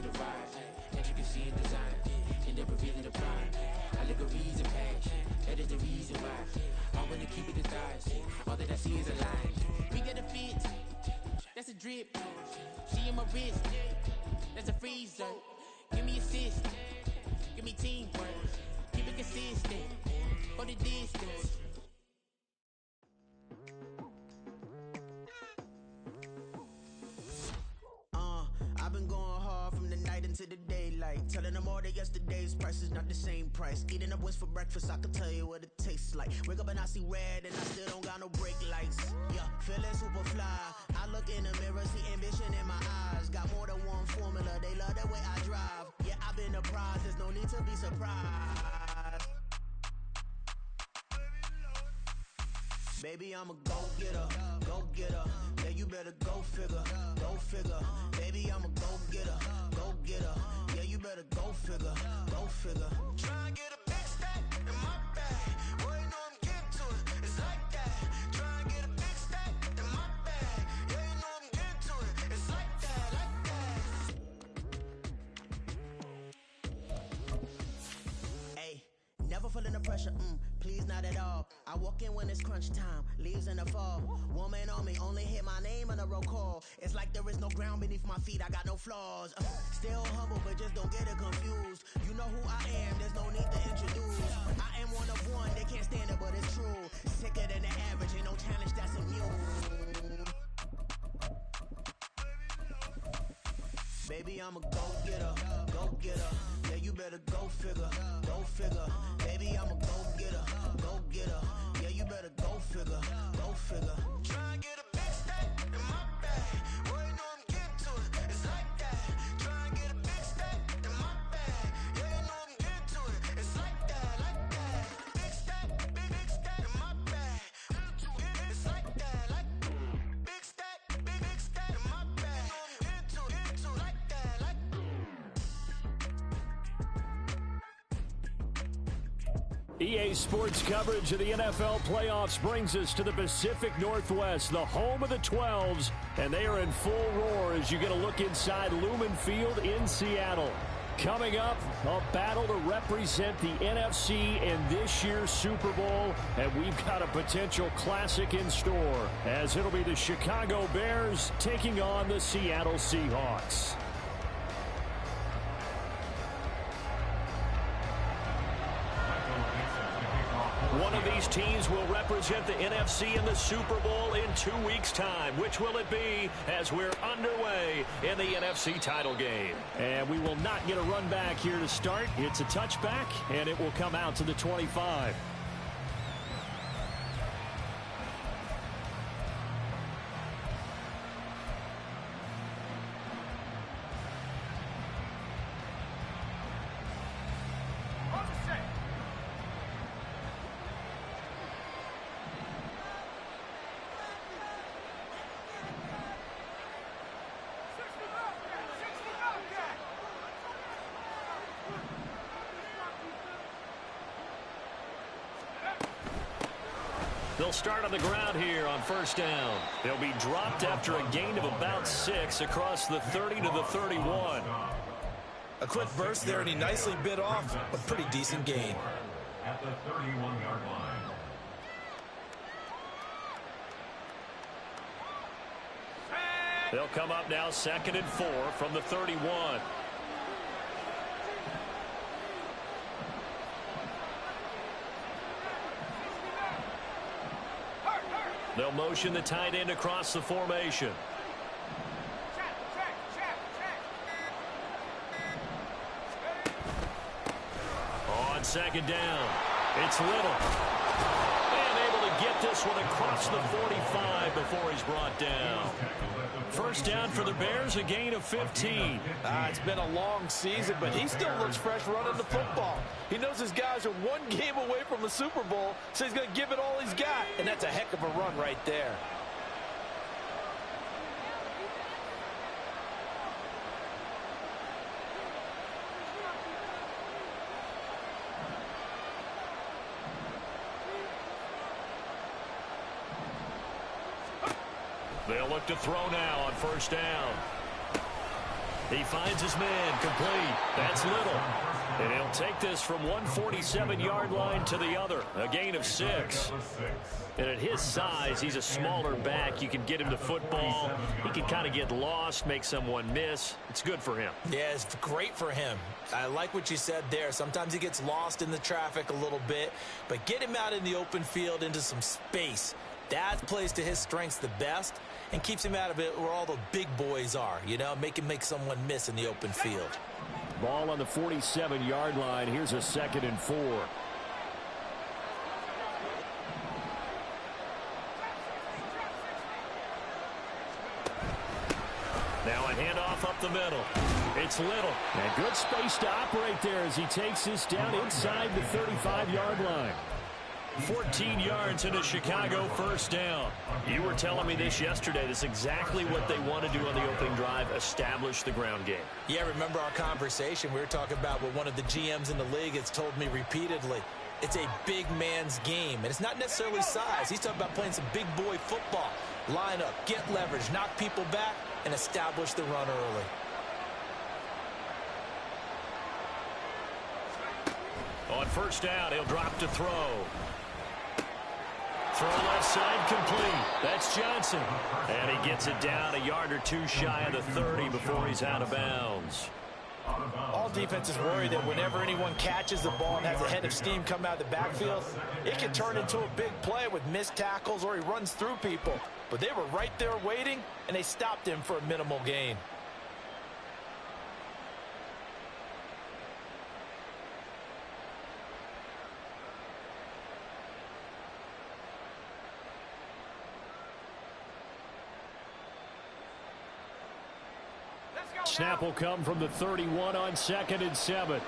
to the rise. Intricacy and design, and they're revealing the pride. Allegories and passion, that is the reason why I wanna keep it in thighs. All that I see is a line. We got a fit, that's a drip. She in my wrist, that's a freezer. Give me assist, give me teamwork. Keep it consistent, for the distance. I've been going hard from the night into the daylight, telling them all that yesterday's price is not the same price. Eating up West for breakfast, I can tell you what it tastes like. Wake up and I see red and I still don't got no brake lights. Yeah, feeling super fly. I look in the mirror, see ambition in my eyes. Got more than one formula, they love the way I drive. Yeah, I've been a prize, there's no need to be surprised. Baby, I'm a go-getter, go-getter. Yeah, you better go figure, go figure. Baby, I'm a go-getter, go-getter. Yeah, you better go figure, go figure. Try and get a big stack in my bag. Boy, you know I'm getting to it, it's like that. Try and get a big stack in my bag. Yeah, you know I'm getting to it, it's like that, like that. Hey, never feeling the pressure, please not at all. I walk in when it's crunch time, leaves in the fall. Woman on me, only hit my name on a roll call. It's like there is no ground beneath my feet, I got no flaws. Still humble, but just don't get it confused. You know who I am, there's no need to introduce. I am one of one, they can't stand it, but it's true. Sicker than the average, ain't no challenge that's immune. Baby, I'm a go-getter, go-getter. Yeah, you better go figure, go figure. Baby, I'm a go-getter, go-getter. Yeah, you better go figure, go figure. Try and get a big stack in my bag. Boy, you know I'm getting to it, it's like that. Try and get a big stack in my bag. Yeah, you know I'm getting to it, it's like that, like that. Big stack, big stack in my bag. It's like that, like big stack, big stack in my bag. You know I'm getting to it, like that, like. EA Sports coverage of the NFL playoffs brings us to the Pacific Northwest, the home of the 12s, and they are in full roar as you get a look inside Lumen Field in Seattle. Coming up, a battle to represent the NFC in this year's Super Bowl, and we've got a potential classic in store, as it'll be the Chicago Bears taking on the Seattle Seahawks. One of these teams will represent the NFC in the Super Bowl in 2 weeks' time. Which will it be as we're underway in the NFC title game? And we will not get a run back here to start. It's a touchback, and it will come out to the 25. They'll start on the ground here on first down. They'll be dropped after a gain of about 6 across the 30 to the 31. A quick burst there, and he nicely bit off a pretty decent gain. At the 31-yard line. They'll come up now 2nd and 4 from the 31. They'll motion the tight end across the formation. On 2nd down, it's Little. And able to get this one across the 45 before he's brought down. First down for the Bears, a gain of 15. It's been a long season, but he still looks fresh running the football. He knows his guys are one game away from the Super Bowl, so he's going to give it all he's got. And that's a heck of a run right there. They'll look to throw now on first down. He finds his man, complete. That's Little. And he'll take this from 147-yard line to the other, a gain of 6. And at his size, he's a smaller back. You can get him the football. He can kind of get lost, make someone miss. It's good for him. Yeah, it's great for him. I like what you said there. Sometimes he gets lost in the traffic a little bit, but get him out in the open field into some space. That plays to his strengths the best and keeps him out of it where all the big boys are, you know, make someone miss in the open field. Ball on the 47-yard line. Here's a 2nd and 4. Now a handoff up the middle. It's Little. And good space to operate there as he takes this down inside the 35-yard line. 14 yards into Chicago, first down. You were telling me this yesterday. This is exactly what they want to do on the opening drive, establish the ground game. Yeah, remember our conversation? We were talking about what one of the GMs in the league has told me repeatedly. It's a big man's game, and it's not necessarily size. He's talking about playing some big boy football. Line up, get leverage, knock people back, and establish the run early. On first down, he'll drop to throw. Throw left side, complete. That's Johnson. And he gets it down a yard or two shy of the 30 before he's out of bounds. All defenses worry that whenever anyone catches the ball and has a head of steam come out of the backfield, it can turn into a big play with missed tackles or he runs through people. But they were right there waiting, and they stopped him for a minimal gain. Snap will come from the 31 on 2nd and 7.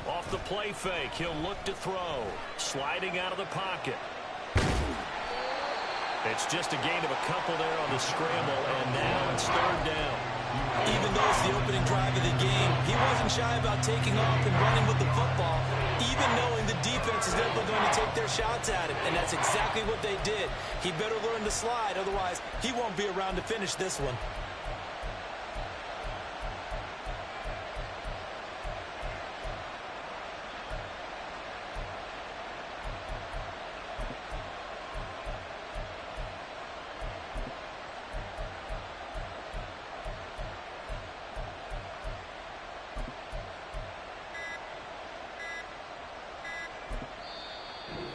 Off the play fake, he'll look to throw. Sliding out of the pocket. It's just a gain of a couple there on the scramble, and now it's 3rd down. Even though it's the opening drive of the game, he wasn't shy about taking off and running with the football, even knowing the defense is never going to take their shots at him, and that's exactly what they did. He better learn to slide, otherwise he won't be around to finish this one.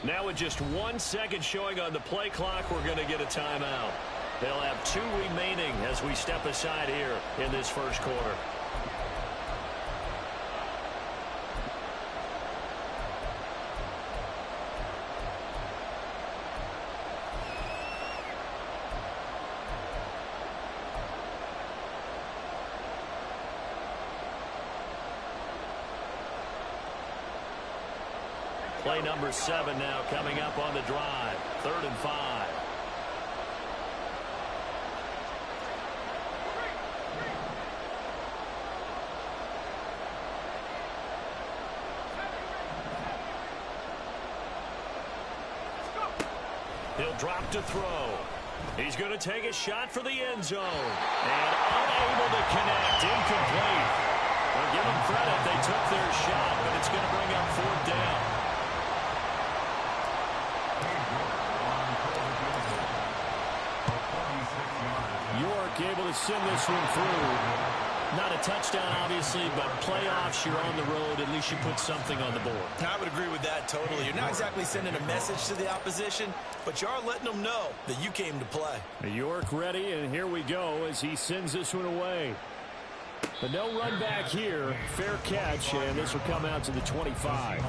Now with just 1 second showing on the play clock, we're going to get a timeout. They'll have 2 remaining as we step aside here in this first quarter. Play number 7 now coming up on the drive. 3rd and 5. He'll drop to throw. He's going to take a shot for the end zone. And unable to connect. Incomplete. Well, give them credit. They took their shot, but it's going to bring up 4th down. Able to send this one through. Not a touchdown, obviously, but playoffs, you're on the road. At least you put something on the board. I would agree with that totally. You're not exactly sending a message to the opposition, but you are letting them know that you came to play. York ready, and here we go as he sends this one away. But no run back here. Fair catch, and this will come out to the 25.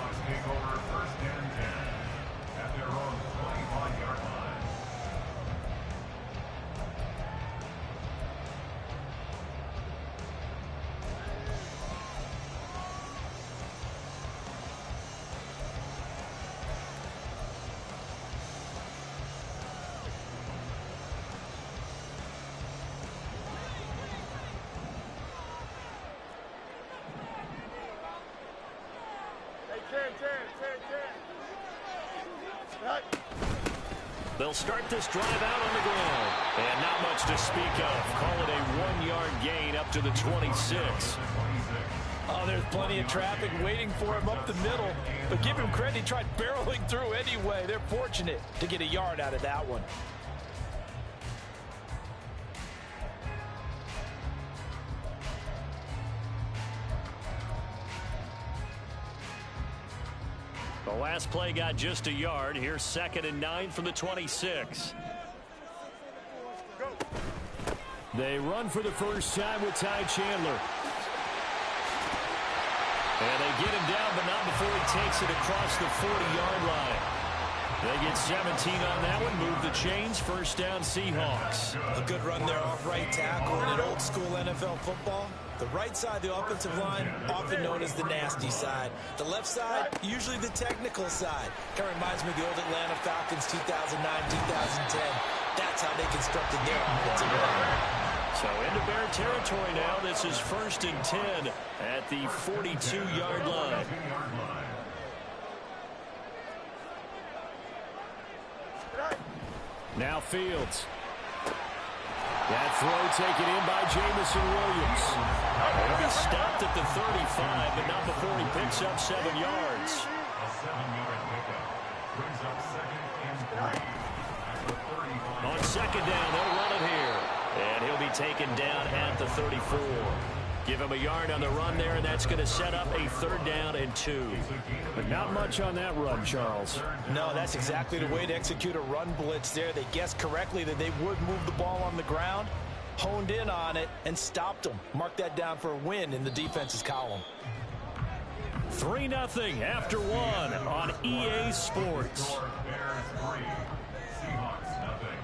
They'll start this drive out on the ground. And not much to speak of. Call it a 1-yard gain up to the 26. Oh, there's plenty of traffic waiting for him up the middle. But give him credit, he tried barreling through anyway. They're fortunate to get a yard out of that one. The last play got just a yard. Here's 2nd and 9 from the 26. They run for the first time with Ty Chandler. And they get him down, but not before he takes it across the 40-yard line. They get 17 on that one, move the chains, first down Seahawks. A good run there off right tackle in an old-school NFL football. The right side of the offensive line, often known as the nasty side. The left side, usually the technical side. Kind of reminds me of the old Atlanta Falcons 2009, 2010. That's how they constructed their offensive line. So into Bear territory now. This is 1st and 10 at the 42-yard line. Now Fields. That throw taken in by Jamison Williams. He'll be stopped at the 35, but not before he picks up 7 yards. A 7-yard pickup brings up 2nd and 3 at the 35. On 2nd down, they'll run it here. And he'll be taken down at the 34. Give him a yard on the run there, and that's going to set up a 3rd down and 2. But not much on that run, Charles. No, that's exactly the way to execute a run blitz there. They guessed correctly that they would move the ball on the ground, honed in on it, and stopped them. Mark that down for a win in the defense's column. 3-0 after 1 on EA Sports. Bears 3, Seahawks nothing.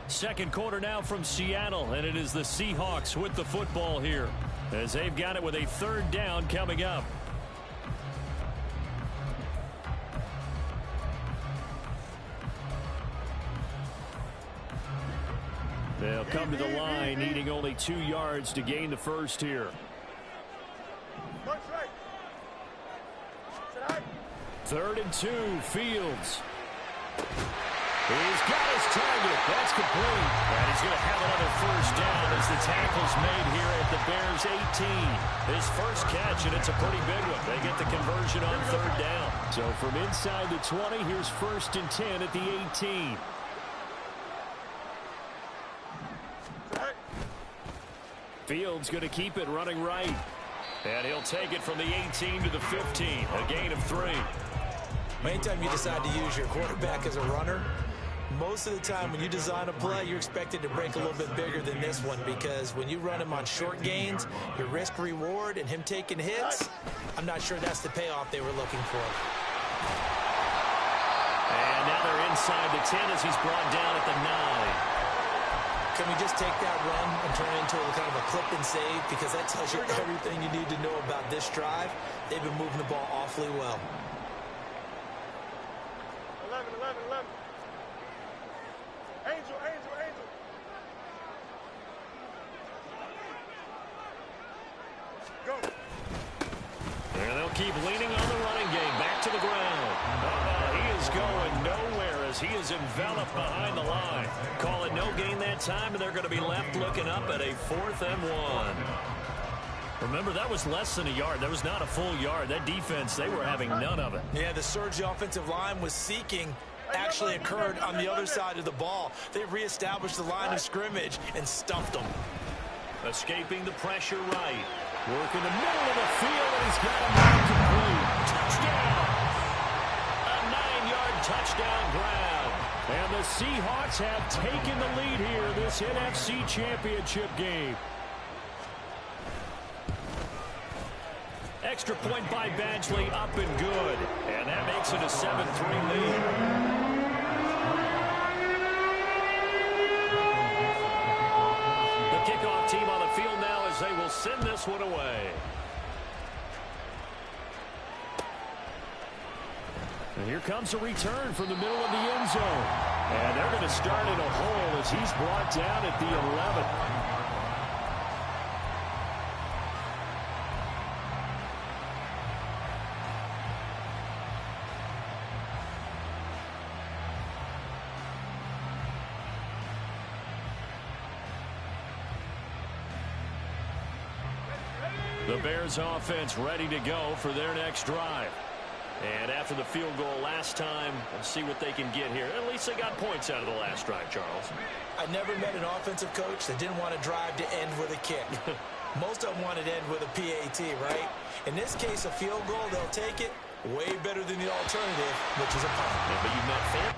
Second quarter now from Seattle, and it is the Seahawks with the football here as they've got it with a 3rd down coming up. They'll come to the line needing only 2 yards to gain the first here. 3rd and 2, Fields. He's got his target. That's complete. And he's going to have another first down as the tackle's made here at the Bears' 18. His first catch, and it's a pretty big one. They get the conversion on 3rd down. So from inside the 20, here's 1st and 10 at the 18. Fields going to keep it running right. And he'll take it from the 18 to the 15. A gain of 3. Anytime you decide to use your quarterback as a runner, most of the time when you design a play, you're expected to break a little bit bigger than this one, because when you run him on short gains, your risk reward and him taking hits, I'm not sure that's the payoff they were looking for. And now they're inside the 10 as he's brought down at the 9. Can we just take that run and turn it into a kind of a clip and save? Because that tells you everything you need to know about this drive. They've been moving the ball awfully well. 11. Angel. Go. And they'll keep leaning on the running game. Back to the ground. He is going nowhere as he is enveloped behind the line. Call it no gain that time, and they're going to be left looking up at a 4th and 1. Remember, that was less than a yard. That was not a full yard. That defense, they were having none of it. Yeah, the surge the offensive line was seeking actually occurred on the other side of the ball. They reestablished the line of scrimmage and stuffed them. Escaping the pressure right. Work in the middle of the field, and he's got him down complete. Touchdown! A 9-yard touchdown grab. And the Seahawks have taken the lead here this NFC Championship game. Extra point by Badgley, up and good. And that makes it a 7-3 lead. The kickoff team on the field now as they will send this one away. And here comes a return from the middle of the end zone. And they're going to start in a hole as he's brought down at the 11. The Bears offense ready to go for their next drive. And after the field goal last time, let's see what they can get here. At least they got points out of the last drive, Charles. I never met an offensive coach that didn't want to drive to end with a kick. Most of them wanted to end with a PAT, right? In this case, a field goal, they'll take it. Way better than the alternative, which is a punt. Yeah, but you met fan.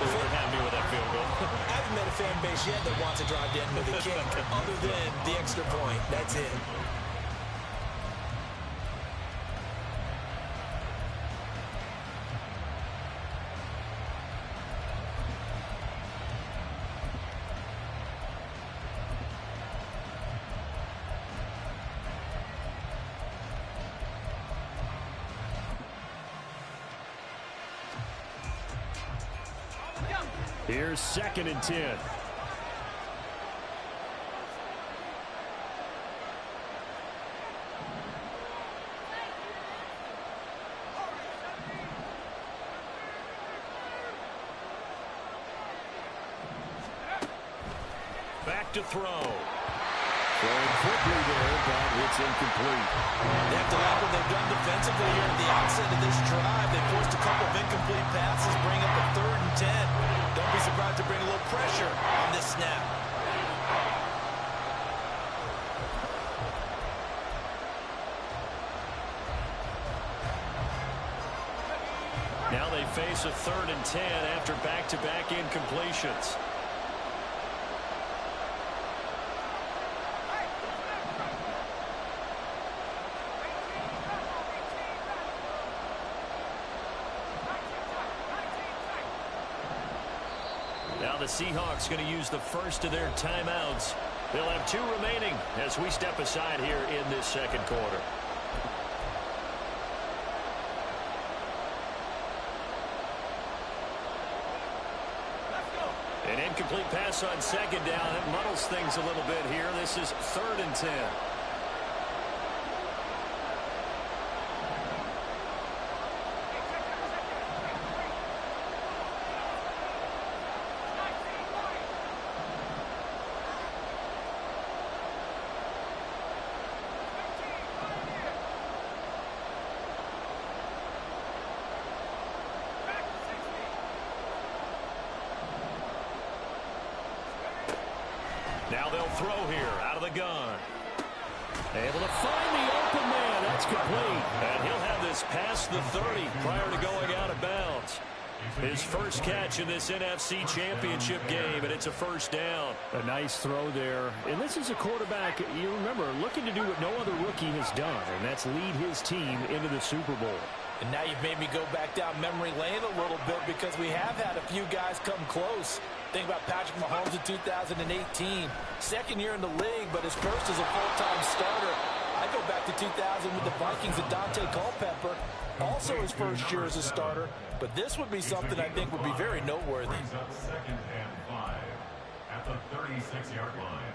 What happened with that field goal? I haven't met a fan base yet that wants to drive to end with a kick, other than the extra point. That's it. Here's 2nd and 10. Back to throw. Throwing quickly there, but it's incomplete. They have to like what they've done defensively here at the outset of this drive. They forced a couple of incomplete passes, bring up a 3rd and 10. Don't be surprised to bring a little pressure on this snap. Now they face a 3rd and 10 after back-to-back incompletions. Now the Seahawks going to use the first of their timeouts. They'll have 2 remaining as we step aside here in this 2nd quarter. An incomplete pass on 2nd down. It muddles things a little bit here. This is 3rd and 10. Now they'll throw here out of the gun. Able to find the open man. That's complete. And he'll have this past the 30 prior to going out of bounds. His first catch in this NFC Championship game, and it's a 1st down. A nice throw there. And this is a quarterback, you remember, looking to do what no other rookie has done, and that's lead his team into the Super Bowl. And now you've made me go back down memory lane a little bit because we have had a few guys come close. Think about Patrick Mahomes in 2018. 2nd year in the league, but his first as a full-time starter. I go back to 2000 with the Vikings and Dante Culpepper. Also his first year as a starter. But this would be something I think would be very noteworthy. Brings up 2nd and 5 at the 36-yard line.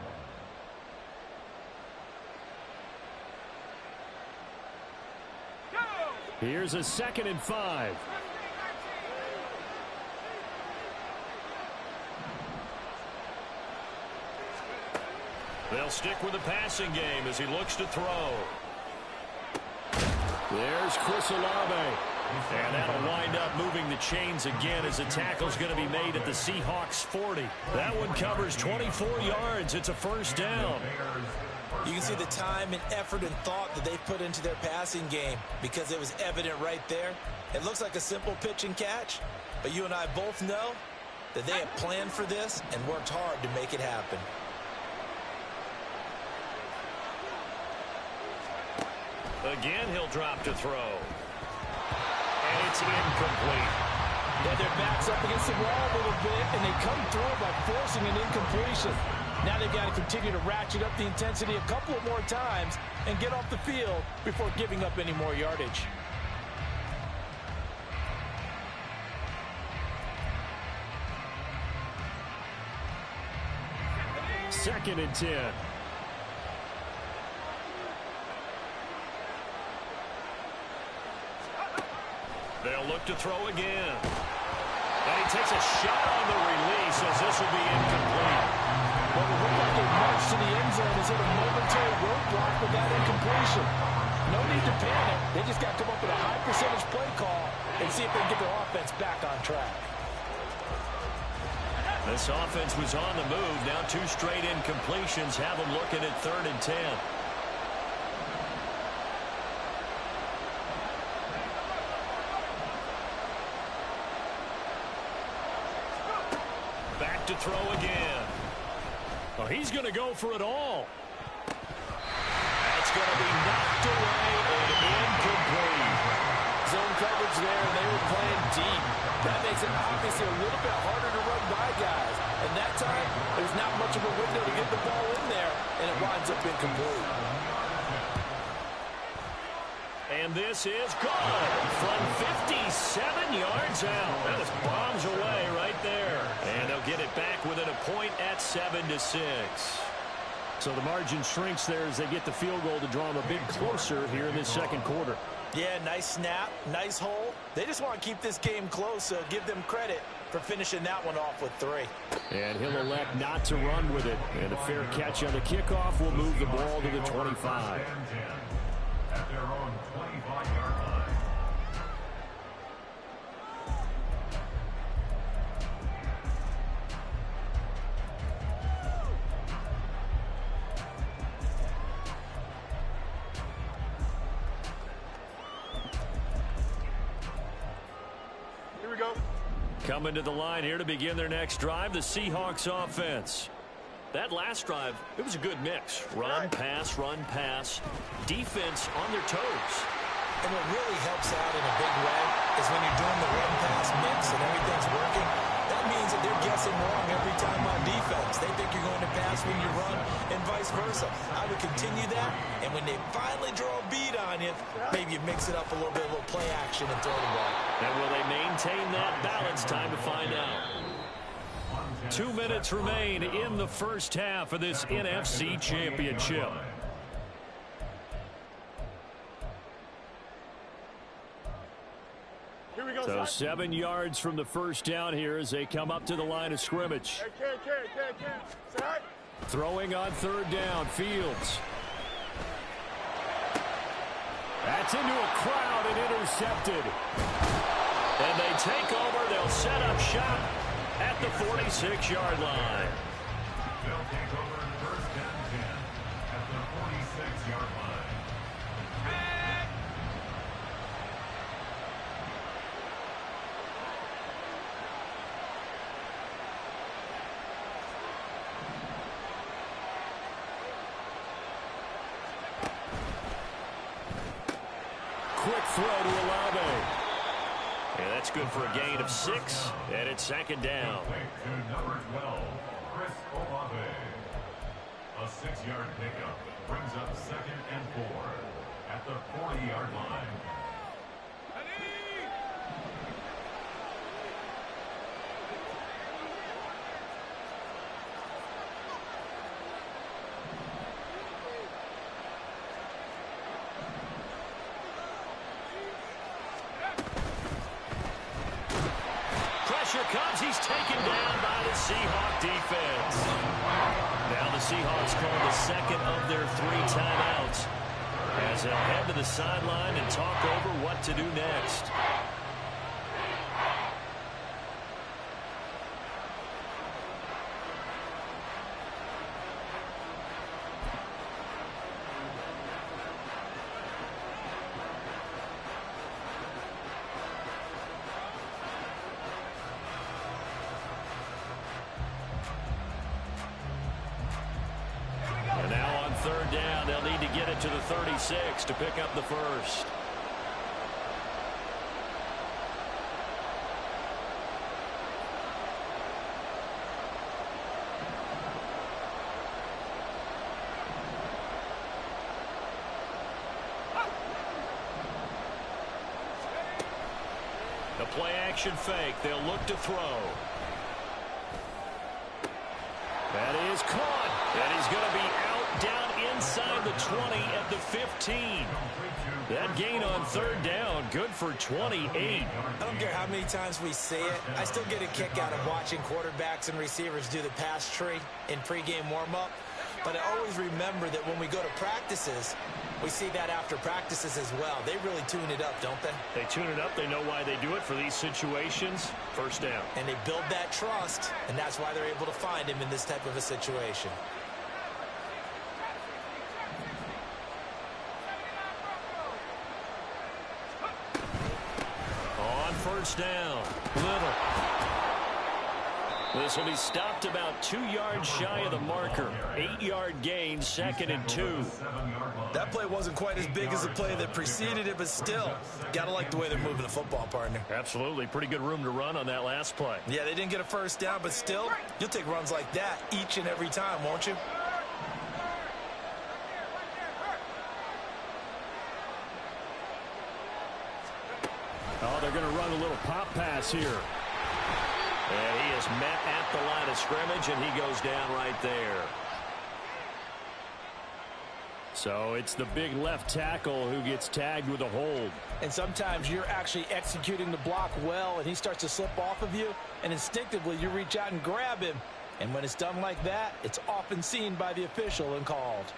Here's a 2nd and 5. They'll stick with the passing game as he looks to throw. There's Chris Olave. And that'll wind up moving the chains again as the tackle's going to be made at the Seahawks 40. That one covers 24 yards. It's a 1st down. You can see the time and effort and thought that they put into their passing game because it was evident right there. It looks like a simple pitch and catch, but you and I both know that they have planned for this and worked hard to make it happen. Again, he'll drop to throw. And it's incomplete. Yeah, their back's up against the wall a little bit, and they come through by forcing an incompletion. Now they've got to continue to ratchet up the intensity a couple of more times and get off the field before giving up any more yardage. Second and 10. They'll look to throw again. And he takes a shot on the release as this will be incomplete. Well, it looked like they marched to the end zone as hit a momentary roadblock with that incompletion. No need to panic. They just got to come up with a high percentage play call and see if they can get their offense back on track. This offense was on the move. Now 2 straight incompletions have them looking at 3rd and 10. Back to throw again. Oh, he's going to go for it all. That's going to be knocked away and incomplete. Zone coverage there, and they were playing deep. That makes it obviously a little bit harder to run by guys. And that time, there's not much of a window to get the ball in there, and it winds up incomplete. And this is good from 57 yards out. That was bombs away right there. And they'll get it back within a point at 7-6. So the margin shrinks there as they get the field goal to draw them a bit closer here in this second quarter. Yeah, nice snap, nice hole. They just want to keep this game close, so give them credit for finishing that one off with 3. And he'll elect not to run with it. And a fair catch on the kickoff will move the ball to the 25. At their own 25-yard line. Here we go. Coming to the line here to begin their next drive, the Seahawks offense. That last drive, it was a good mix. Run, pass, defense on their toes. And what really helps out in a big way is when you're doing the run-pass mix and everything's working, that means that they're guessing wrong every time on defense. They think you're going to pass when you run and vice versa. I would continue that, and when they finally draw a beat on you, maybe you mix it up a little bit, a little play action and throw the ball. And will they maintain that balance? Time to find out. 2 minutes remain in the first half of this NFC Championship. Here we go. So 7 yards from the first down here as they come up to the line of scrimmage. Say hi. Throwing on 3rd down, Fields. That's into a crowd and intercepted. And they take over. They'll set up shop at the 46-yard line. They'll take over 1st and 10 at the 46-yard line. Quick throw to Olave. And that's good for a gain of 6, and it's 2nd down. To number 12, Chris Olave. A 6-yard pickup brings up 2nd and 4 at the 40-yard line. Comes, he's taken down by the Seahawk defense. Now the Seahawks call the 2nd of their 3 timeouts as they'll head to the sideline and talk over what to do next. To the 36 to pick up the first. The play action fake. They'll look to throw. That is caught. And he's going to be out down inside the 20 at the 15. That gain on third down, good for 28. I don't care how many times we say it. I still get a kick out of watching quarterbacks and receivers do the pass tree in pregame warm-up. But I always remember that when we go to practices, we see that after practices as well. They really tune it up, don't they? They tune it up. They know why they do it for these situations. First down. And they build that trust, and that's why they're able to find him in this type of a situation. On first down, Little. This will be stopped about 2 yards shy of the marker. 8-yard gain, 2nd and 2. That play wasn't quite as big as the play that preceded it, but still, gotta like the way they're moving the football, partner. Absolutely. Pretty good room to run on that last play. Yeah, they didn't get a first down, but still, you'll take runs like that each and every time, won't you? Oh, they're going to run a little pop pass here. And he is met at the line of scrimmage, and he goes down right there. So it's the big left tackle who gets tagged with a hold. And sometimes you're actually executing the block well, and he starts to slip off of you, and instinctively you reach out and grab him. And when it's done like that, it's often seen by the official and called.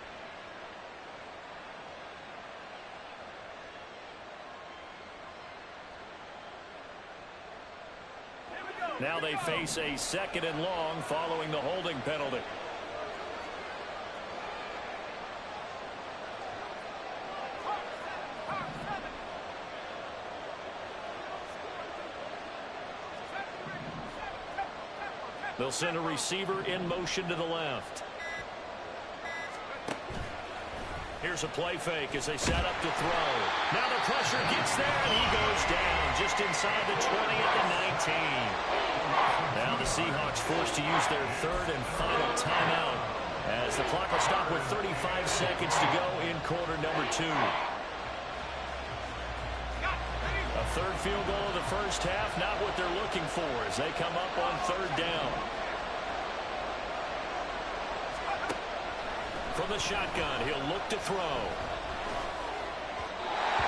Now they face a 2nd and long following the holding penalty. They'll send a receiver in motion to the left. Here's a play fake as they set up to throw. Now the pressure gets there, and he goes down just inside the 20 at the 19. Now the Seahawks forced to use their 3rd and final timeout as the clock will stop with 35 seconds to go in quarter number 2. A 3rd field goal of the first half, not what they're looking for as they come up on 3rd down. From the shotgun, he'll look to throw.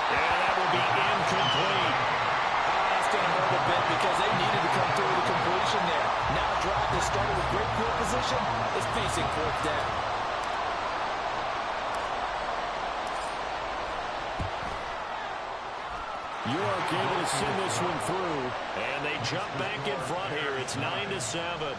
And that will be incomplete. That's going to hurt a bit because they needed to come through the completion there. Now a drive that started with great field position is facing 4th down. York able to send this one through, and they jump back in front here. It's 9-7.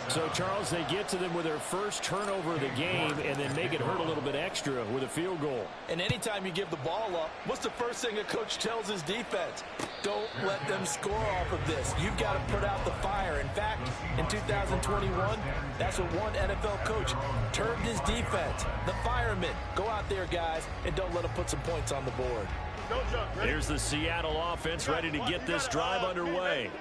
So, Charles, they get to them with their first turnover of the game and then make it hurt a little bit extra with a field goal. And anytime you give the ball up, what's the first thing a coach tells his defense? Don't let them score off of this. You've got to put out the fire. In fact, in 2021, that's what one NFL coach termed his defense. The firemen. Go out there, guys, and don't let them put some points on the board. Here's the Seattle offense ready to get this drive underway.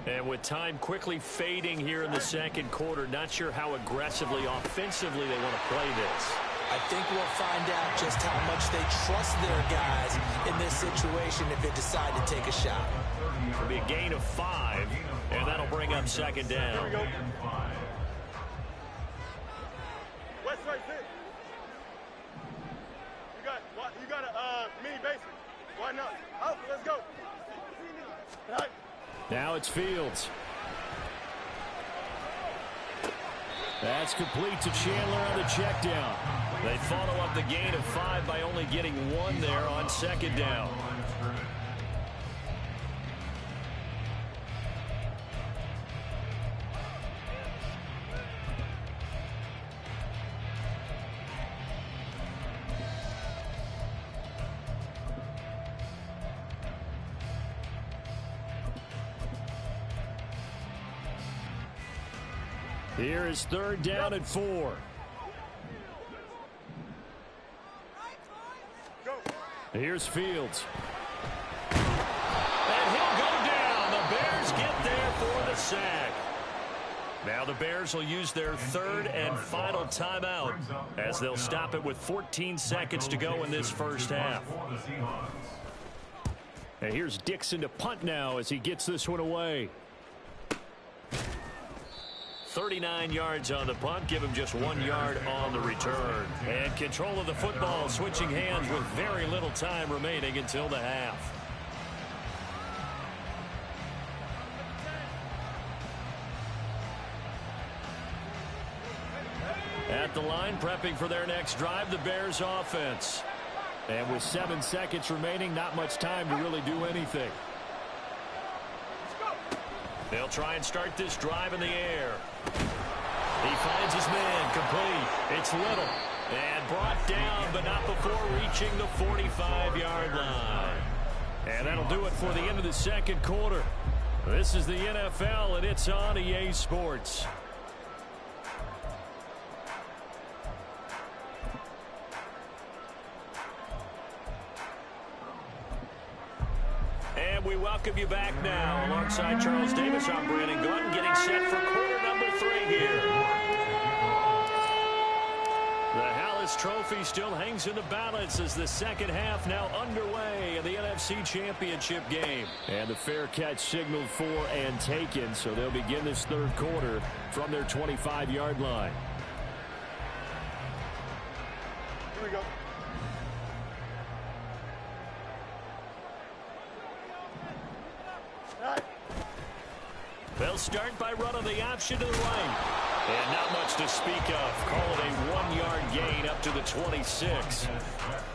And with time quickly fading here in the 2nd quarter, not sure how aggressively, offensively they want to play this. I think we'll find out just how much they trust their guys in this situation if they decide to take a shot. It'll be a gain of 5, and that'll bring up 2nd down. West right six. You got a mini basic. Why not? Out, let's go. All right. Now it's Fields. That's complete to Chandler on the check down. They follow up the gain of 5 by only getting 1 there on 2nd down. Here is 3rd down and 4. Here's Fields. And he'll go down. The Bears get there for the sack. Now the Bears will use their 3rd and final timeout as they'll stop it with 14 seconds to go in this first half. And here's Dixon to punt now as he gets this one away. 39 yards on the punt, give him just 1 yard on the return. And control of the football, switching hands with very little time remaining until the half. At the line, prepping for their next drive, the Bears offense. And with 7 seconds remaining, not much time to really do anything. They'll try and start this drive in the air. He finds his man, complete. It's Little. And brought down, but not before reaching the 45-yard line. And that'll do it for the end of the second quarter. This is the NFL, and it's on EA Sports. And we welcome you back now. Alongside Charles Davis, I'm Brandon Gordon, getting set for quarter number 3 here. The Hallis Trophy still hangs in the balance as the second half now underway in the NFC Championship game. And the fair catch signaled for and taken, so they'll begin this third quarter from their 25-yard line. Here we go. They'll start by running the option to the right. And not much to speak of. Call it a 1-yard gain up to the 26.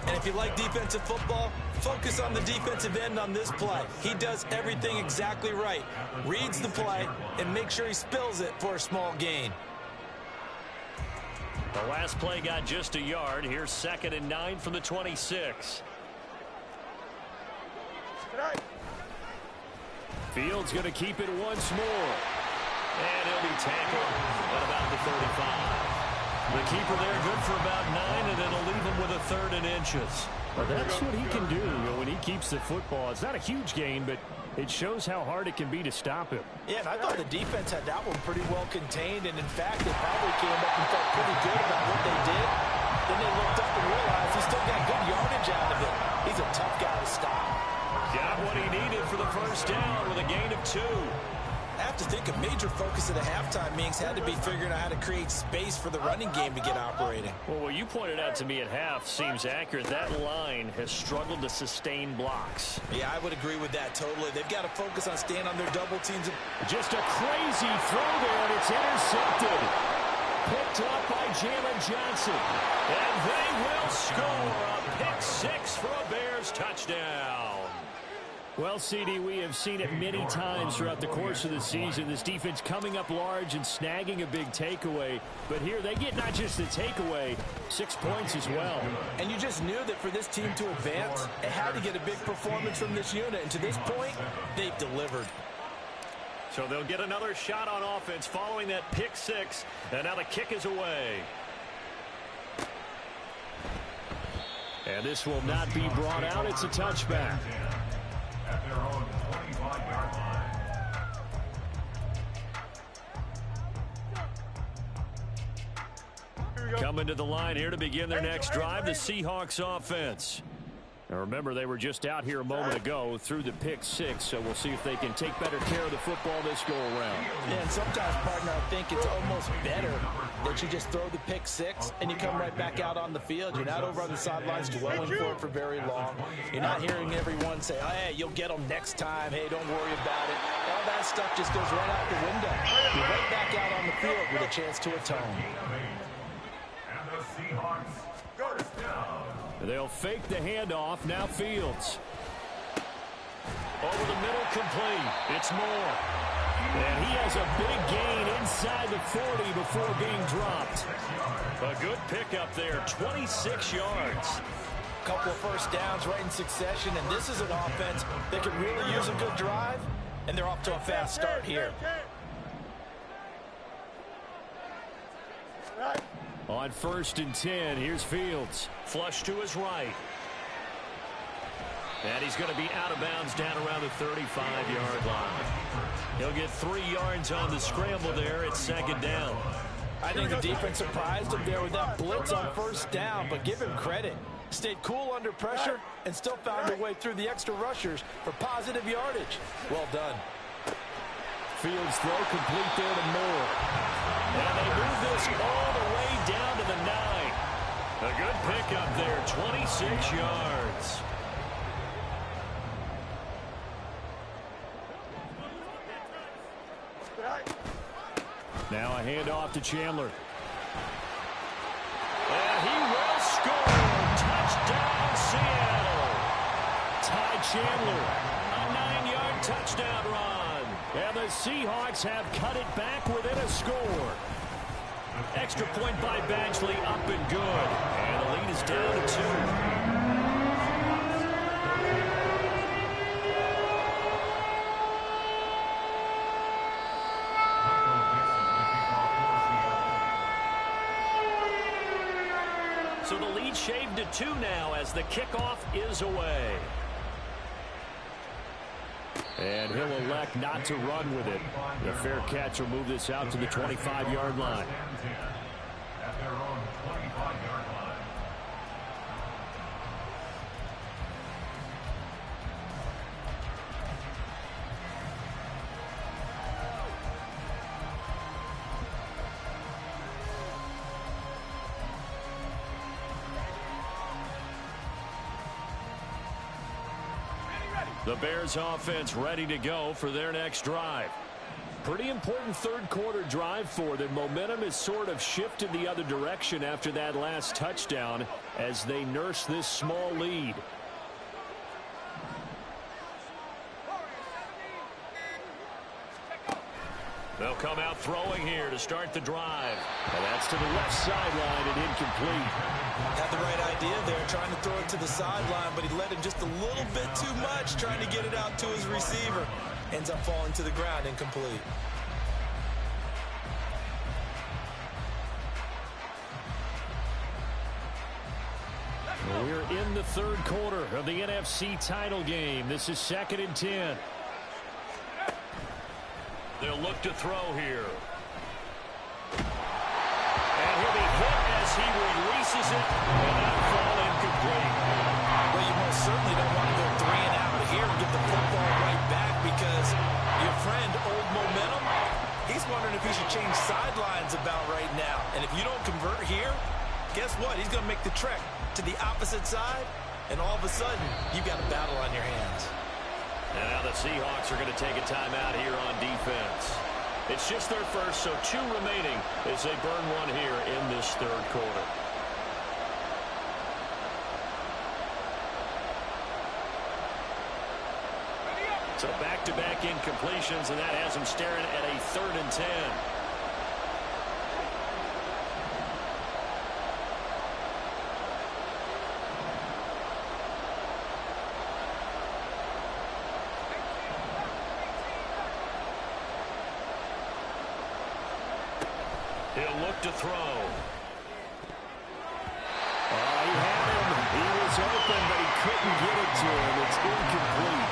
And if you like defensive football, focus on the defensive end on this play. He does everything exactly right. Reads the play and makes sure he spills it for a small gain. The last play got just a yard. Here's 2nd and 9 from the 26. Fields going to keep it once more. And he'll be tackled at about the 35. The keeper there good for about 9, and it'll leave him with a 3rd and inches. Well, that's what he can do when he keeps the football. It's not a huge gain, but it shows how hard it can be to stop him. Yeah, and I thought the defense had that one pretty well contained, and in fact, they probably came up and felt pretty good about what they did. Then they looked up and realized he still got good yardage out of it. He's a tough guy to stop. Got what he needed for the first down with a gain of 2. I have to think a major focus at the halftime meetings had to be figuring out how to create space for the running game to get operating. Well, what you pointed out to me at half seems accurate. That line has struggled to sustain blocks. Yeah, I would agree with that totally. They've got to focus on staying on their double teams. Just a crazy throw there, and it's intercepted. Picked up by Jalen Johnson. And they will score a pick-6 for a Bears touchdown. Well, CD, we have seen it many times throughout the course of the season. This defense coming up large and snagging a big takeaway. But here they get not just the takeaway, 6 points as well. And you just knew that for this team to advance, it had to get a big performance from this unit. And to this point, they've delivered. So they'll get another shot on offense following that pick-6. And now the kick is away. And this will not be brought out. It's a touchback. At their own 25-yard line. Coming to the line here to begin their next drive, the Seahawks offense. Now remember, they were just out here a moment ago through the pick-6, so we'll see if they can take better care of the football this go-around. Yeah, and sometimes, partner, I think it's almost better that you just throw the pick-6 and you come right back out on the field. You're not over on the sidelines dwelling for it for very long. You're not hearing everyone say, oh, hey, you'll get them next time. Hey, don't worry about it. All that stuff just goes right out the window. You're right back out on the field with a chance to atone. And the Seahawks first down. They'll fake the handoff. Now Fields. Over the middle, complete. It's Moore. And he has a big gain inside the 40 before being dropped. A good pickup there, 26 yards. Couple of first downs right in succession, and this is an offense that could really use a good drive, and they're off to a fast start here. On 1st and 10, here's Fields. Flush to his right. And he's going to be out of bounds down around the 35-yard line. He'll get 3 yards on the scramble there at 2nd down. I think the defense surprised him there with that blitz on 1st down, but give him credit. Stayed cool under pressure and still found a way through the extra rushers for positive yardage. Well done. Fields throw complete there to Moore. And they move this all the way down to the 9. A good pickup there, 26 yards. Now a handoff to Chandler. And he will score. Touchdown, Seattle. Ty Chandler, a 9-yard touchdown run. And the Seahawks have cut it back within a score. Extra point by Badgley, up and good. And the lead is down to 2. So the lead shaved to 2 now as the kickoff is away. And he'll elect not to run with it. The fair catch will move this out to the 25-yard line. At their own 25-yard line. The Bears offense ready to go for their next drive. Pretty important third quarter drive for them. Momentum has sort of shifted the other direction after that last touchdown as they nurse this small lead. They'll come out throwing here to start the drive. And that's to the left sideline and incomplete. Had the right idea there, trying to throw it to the sideline, but he let him just a little bit too much, trying to get it out to his receiver. Ends up falling to the ground, incomplete. We're in the third quarter of the NFC title game. This is 2nd and 10. They'll look to throw here. And he'll be hit as he releases it. And that'll fall incomplete. Well, you most certainly don't want to go 3 and out here and get the football right back because your friend, Old Momentum, he's wondering if he should change sidelines about right now. And if you don't convert here, guess what? He's going to make the trek to the opposite side, and all of a sudden, you've got a battle on your hands. And now the Seahawks are going to take a timeout here on defense. It's just their first, so 2 remaining as they burn one here in this third quarter. So back-to-back incompletions, and that has them staring at a 3rd and 10. He'll look to throw. He had him. He was open, but he couldn't get it to him. It's incomplete.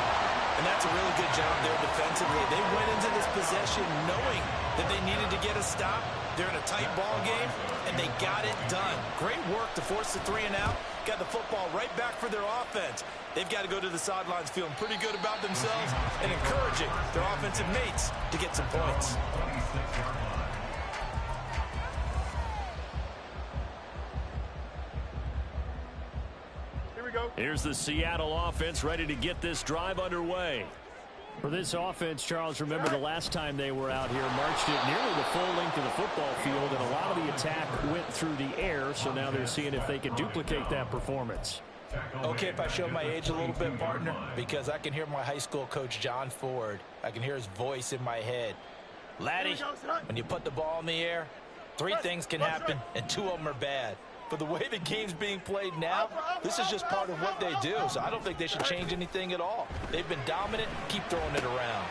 And that's a really good job there defensively. They went into this possession knowing that they needed to get a stop. They're in a tight ball game, and they got it done. Great work to force the 3 and out. Got the football right back for their offense. They've got to go to the sidelines feeling pretty good about themselves and encouraging their offensive mates to get some points. Here's the Seattle offense ready to get this drive underway. For this offense, Charles, remember the last time they were out here, marched it nearly the full length of the football field, and a lot of the attack went through the air, so now they're seeing if they can duplicate that performance. Okay, if I show my age a little bit, partner, because I can hear my high school coach, John Ford. I can hear his voice in my head. Laddie, when you put the ball in the air, 3 things can happen, and 2 of them are bad. But the way the game's being played now, this is just part of what they do. So I don't think they should change anything at all. They've been dominant. Keep throwing it around.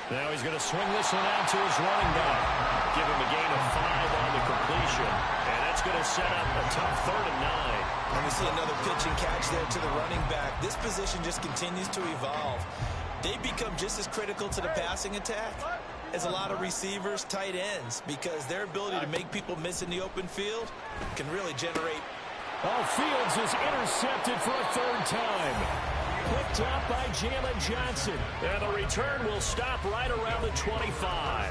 Now he's going to swing this one out to his running back. Give him a gain of 5 on the completion. And that's going to set up a tough 3rd and 9. And we see another pitch and catch there to the running back. This position just continues to evolve. They become just as critical to the passing attack as a lot of receivers, tight ends, because their ability to make people miss in the open field can really generate. Oh, Fields is intercepted for a 3rd time. Picked up by Jalen Johnson. And the return will stop right around the 25.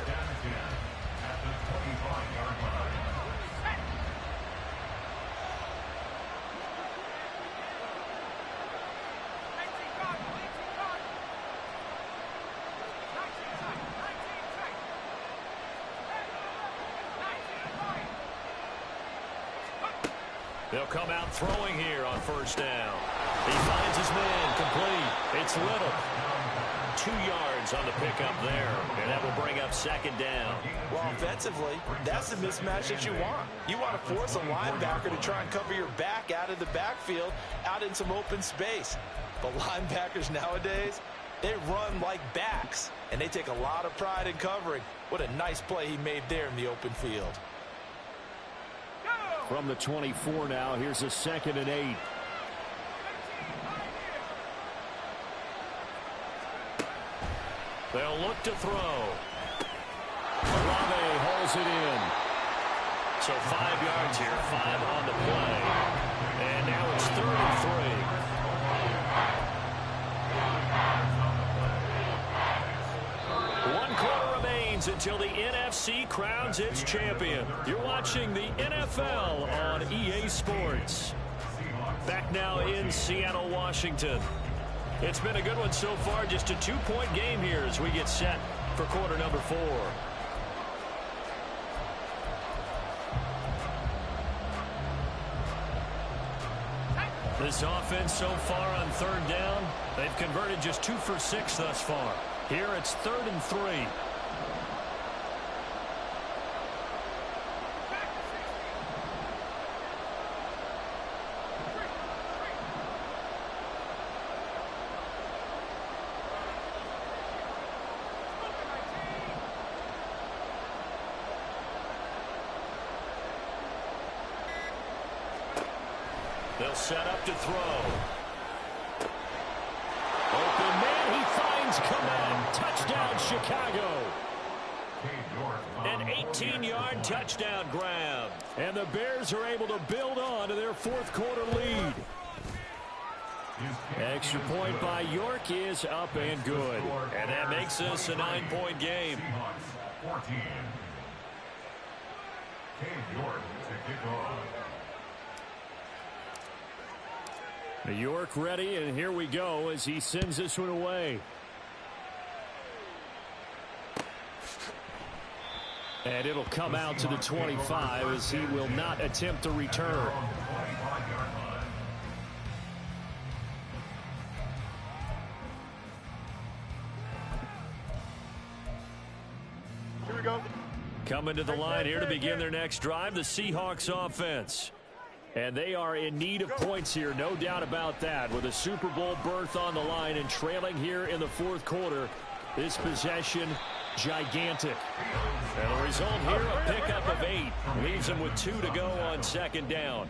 They'll come out throwing here on first down. He finds his man complete. It's Little. 2 yards on the pickup there, and that will bring up second down. Well, offensively, that's the mismatch that you want. You want to force a linebacker to try and cover your back out of the backfield, out in some open space. But linebackers nowadays, they run like backs, and they take a lot of pride in covering. What a nice play he made there in the open field. From the 24 now, here's a 2nd and 8. They'll look to throw. Olave holds it in. So 5 yards here, 5 on the play. And now it's 3rd and 3. 1 quarter remains until the NFC crowns its champion. You're watching the NFL on EA Sports. Back now in Seattle, Washington. It's been a good one so far, just a 2-point game here as we get set for quarter number 4. This offense so far on 3rd down, they've converted just 2 for 6 thus far. Here it's 3rd and 3. They'll set up to throw. Open man, he finds Kamen. Touchdown, Chicago. An 18-yard touchdown grab. And the Bears are able to build on to their 4th quarter lead. Extra point by York is up and good. And that makes this a 9-point game. 14. Cade York to kick off. New York ready, and here we go as he sends this one away. And it'll come out to the 25 as he will not attempt to return. Here we go. Coming to the line here to begin their next drive, the Seahawks offense. And they are in need of points here, no doubt about that. With a Super Bowl berth on the line and trailing here in the 4th quarter, this possession gigantic. And the result here, a pickup of 8. Leaves them with 2 to go on 2nd down.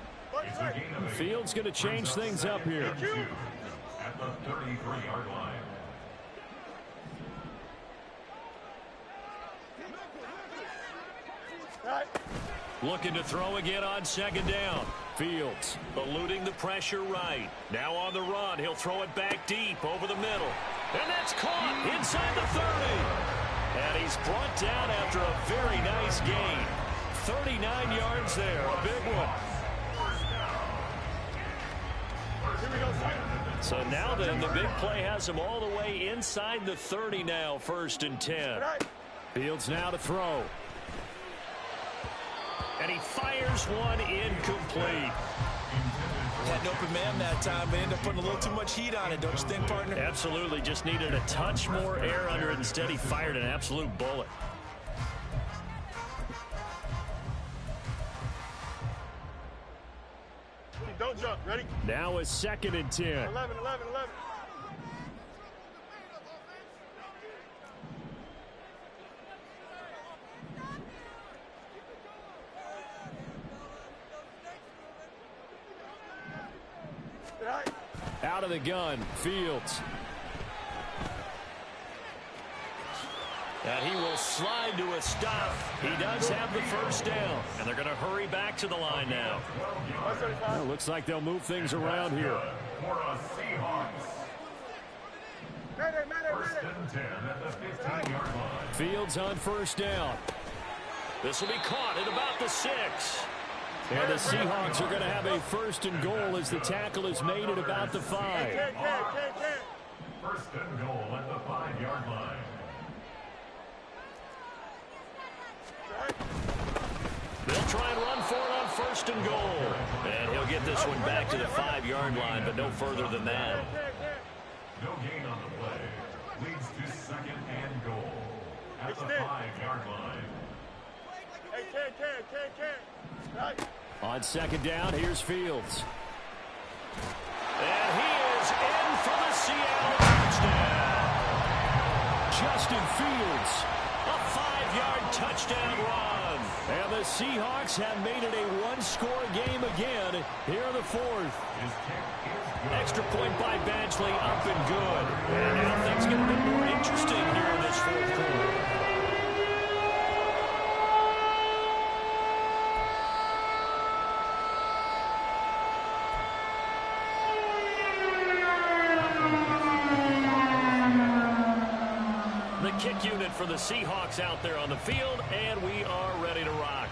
Fields going to change things up here. At the 33-yard line. Looking to throw again on 2nd down. Fields eluding the pressure right. Now on the run. He'll throw it back deep over the middle. And that's caught inside the 30. And he's brought down after a very nice gain. 39 yards there. A big one. So now then, the big play has him all the way inside the 30 now. 1st and 10. Fields now to throw. And he fires one incomplete. Had an open man that time, but ended up putting a little too much heat on it, don't you think, partner? Absolutely. Just needed a touch more air under it. Instead, he fired an absolute bullet. Don't jump. Ready? Now a 2nd and 10. 11, 11, 11. Out of the gun, Fields. And he will slide to a stop. He does have the 1st down. And they're going to hurry back to the line now. Well, looks like they'll move things around here. For a Seahawks. 1st and 10 at the 15-yard line. Fields on 1st down. This will be caught at about the 6. And the Seahawks are going to have a 1st and goal as the tackle is made at about the 5. 1st and goal at the 5-yard line. They'll try and run for it on 1st and goal. And he'll get this one back to the 5-yard line, but no further than that. No gain on the play. Leads to 2nd and goal at the 5-yard line. Hey, Ken. Right. On 2nd down, here's Fields. And he is in for the Seattle touchdown. Justin Fields, a 5-yard touchdown run. And the Seahawks have made it a one-score game again here in the 4th. Extra point by Badgley, up and good. And now things get a bit more interesting here in this 4th quarter. Kick unit for the Seahawks out there on the field, and we are ready to rock.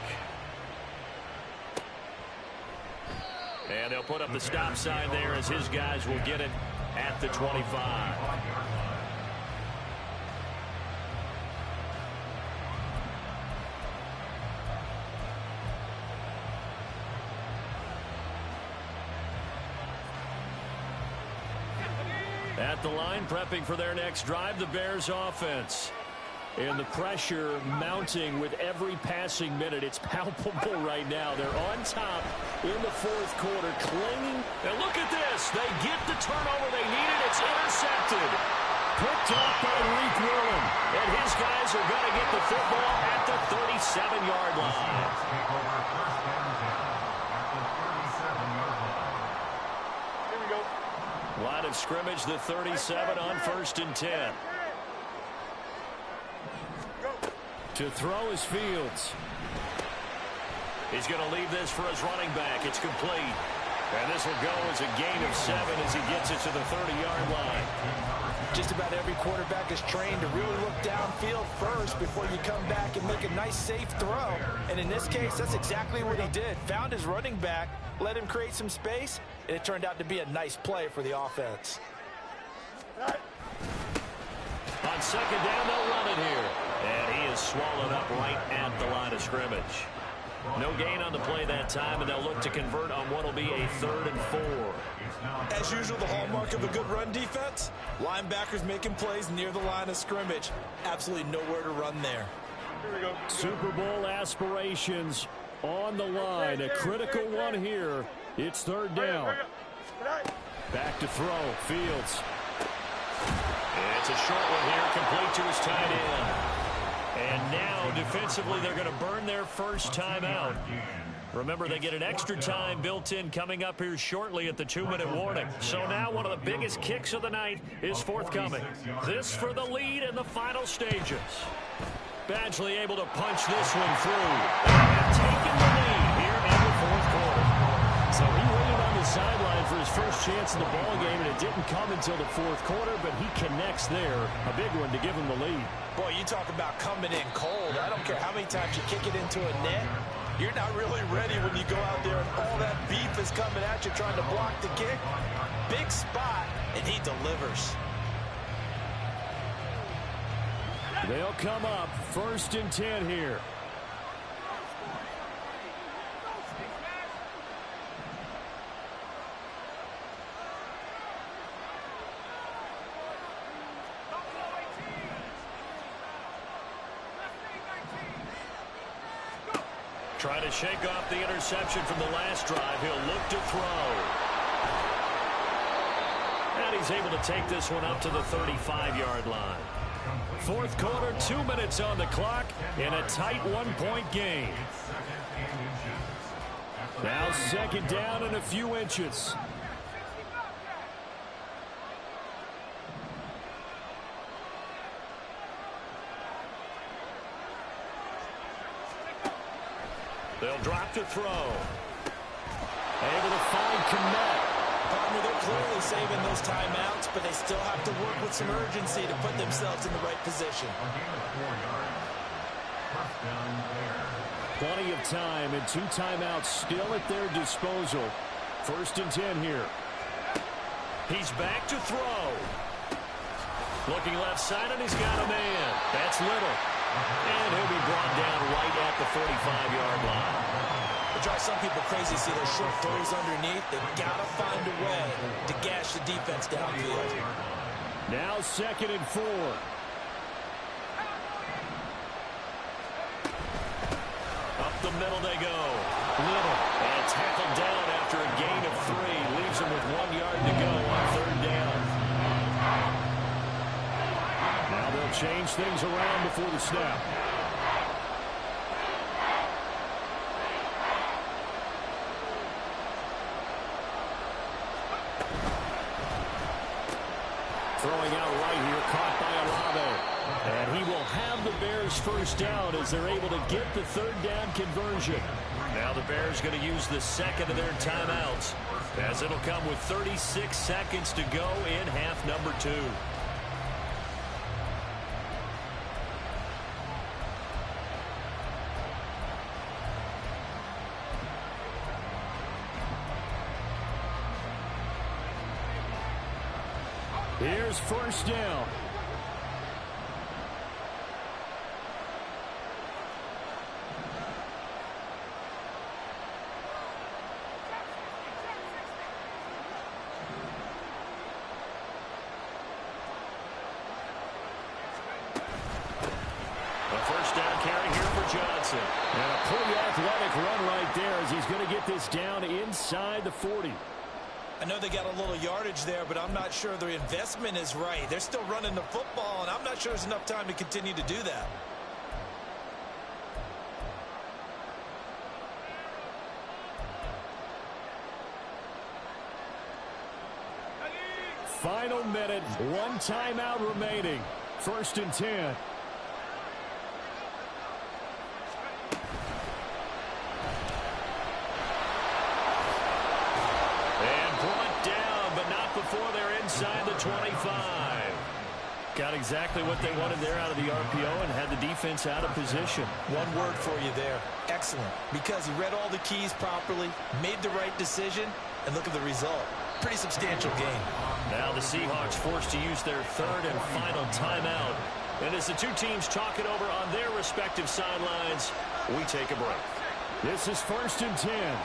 And they'll put up the stop sign there as his guys will get it at the 25. At the line, prepping for their next drive, the Bears offense. And the pressure mounting with every passing minute. It's palpable right now. They're on top in the 4th quarter, clinging. And look at this. They get the turnover they needed. It's intercepted. Picked off by Reek Willen. And his guys are going to get the football at the 37-yard line. Line of scrimmage, the 37 on 1st and 10. To throw is Fields. He's going to leave this for his running back. It's complete. And this will go as a gain of 7 as he gets it to the 30-yard line. Just about every quarterback is trained to really look downfield first before you come back and make a nice, safe throw. And in this case, that's exactly what he did. Found his running back, let him create some space, and it turned out to be a nice play for the offense. On 2nd down, they'll run it here. And he is swallowed up right at the line of scrimmage. No gain on the play that time, and they'll look to convert on what will be a 3rd and 4. As usual, the hallmark of a good run defense, linebackers making plays near the line of scrimmage. Absolutely nowhere to run there. Here we go. Super Bowl aspirations on the line. A critical one here. It's 3rd down. Back to throw. Fields. It's a short one here, complete to his tight end. And now, defensively, they're going to burn their first timeout. Remember, they get an extra time built in coming up here shortly at the 2-minute warning. So now one of the biggest kicks of the night is forthcoming. This for the lead in the final stages. Badgley able to punch this one through. And taking the lead here in the 4th quarter. So he waited on the sideline for his first chance in the ball game, and it didn't come until the 4th quarter, but he connects there. A big one to give him the lead. Boy, you talk about coming in cold. I don't care how many times you kick it into a net. You're not really ready when you go out there and all that beef is coming at you trying to block the kick. Big spot, and he delivers. They'll come up 1st and 10 here. Trying to shake off the interception from the last drive. He'll look to throw. And he's able to take this one up to the 35-yard line. 4th quarter, 2 minutes on the clock in a tight 1-point game. Now 2nd down and a few inches. They'll drop to throw. Able to find Kmet. Partner, they're clearly saving those timeouts, but they still have to work with some urgency to put themselves in the right position. Plenty of time and 2 timeouts still at their disposal. 1st and 10 here. He's back to throw. Looking left side, and he's got a man. That's Little. And he'll be brought down right at the 45-yard line. It drives some people crazy to see those short throws underneath. They've got to find a way to gash the defense downfield. Now 2nd and 4. Up the middle they go. Little. And tackled down after a gain of 3. Leaves him with 1 yard to go on 3rd down. Now they'll change things around before the snap. Throwing out right here, caught by Olave. And he will have the Bears 1st down as they're able to get the 3rd down conversion. Now the Bears going to use the 2nd of their timeouts, as it'll come with 36 seconds to go in half number 2. Here's 1st down. A 1st down carry here for Johnson. And a pretty athletic run right there as he's going to get this down inside the 40. I know they got a little yardage there, but I'm not sure their investment is right. They're still running the football, and I'm not sure there's enough time to continue to do that. Final minute, 1 timeout remaining. 1st and 10. Before they're inside the 25. Got exactly what they wanted there out of the RPO and had the defense out of position. One word for you there. Excellent. Because he read all the keys properly, made the right decision, and look at the result. Pretty substantial game. Now the Seahawks forced to use their 3rd and final timeout. And as the two teams talk it over on their respective sidelines, we take a break. This is 1st and 10.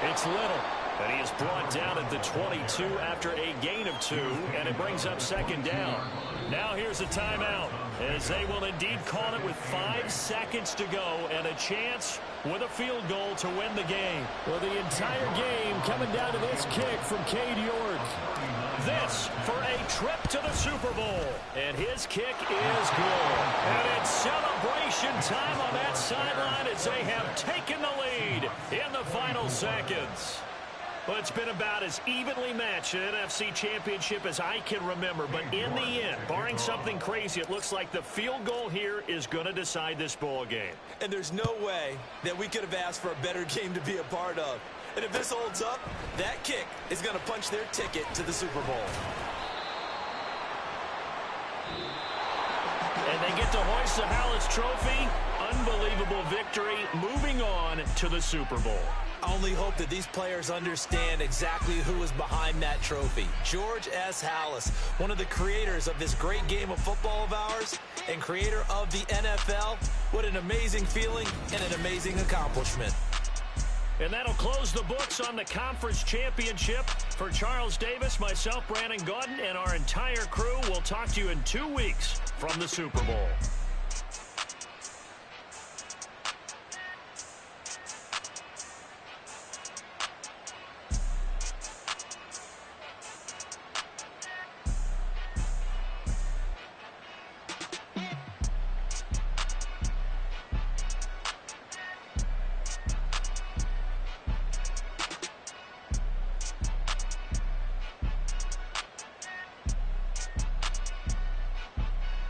It's Little, and he is brought down at the 22 after a gain of 2, and it brings up 2nd down. Now here's a timeout, as they will indeed call it with 5 seconds to go and a chance with a field goal to win the game. Well, the entire game coming down to this kick from Cade York. This for a trip to the Super Bowl, and his kick is good. And it's celebration time on that sideline as they have taken the lead in the final seconds. Well, it's been about as evenly matched an NFC championship as I can remember. But in the end, barring something crazy, it looks like the field goal here is going to decide this ball game. And there's no way that we could have asked for a better game to be a part of. And if this holds up, that kick is going to punch their ticket to the Super Bowl. And they get to hoist the Hallett Trophy. Unbelievable victory, moving on to the Super Bowl. I only hope that these players understand exactly who is behind that trophy. George S. Halas, one of the creators of this great game of football of ours and creator of the NFL. What an amazing feeling and an amazing accomplishment. And that'll close the books on the conference championship. For Charles Davis, myself, Brandon Gaudin, and our entire crew, we'll talk to you in 2 weeks from the Super Bowl.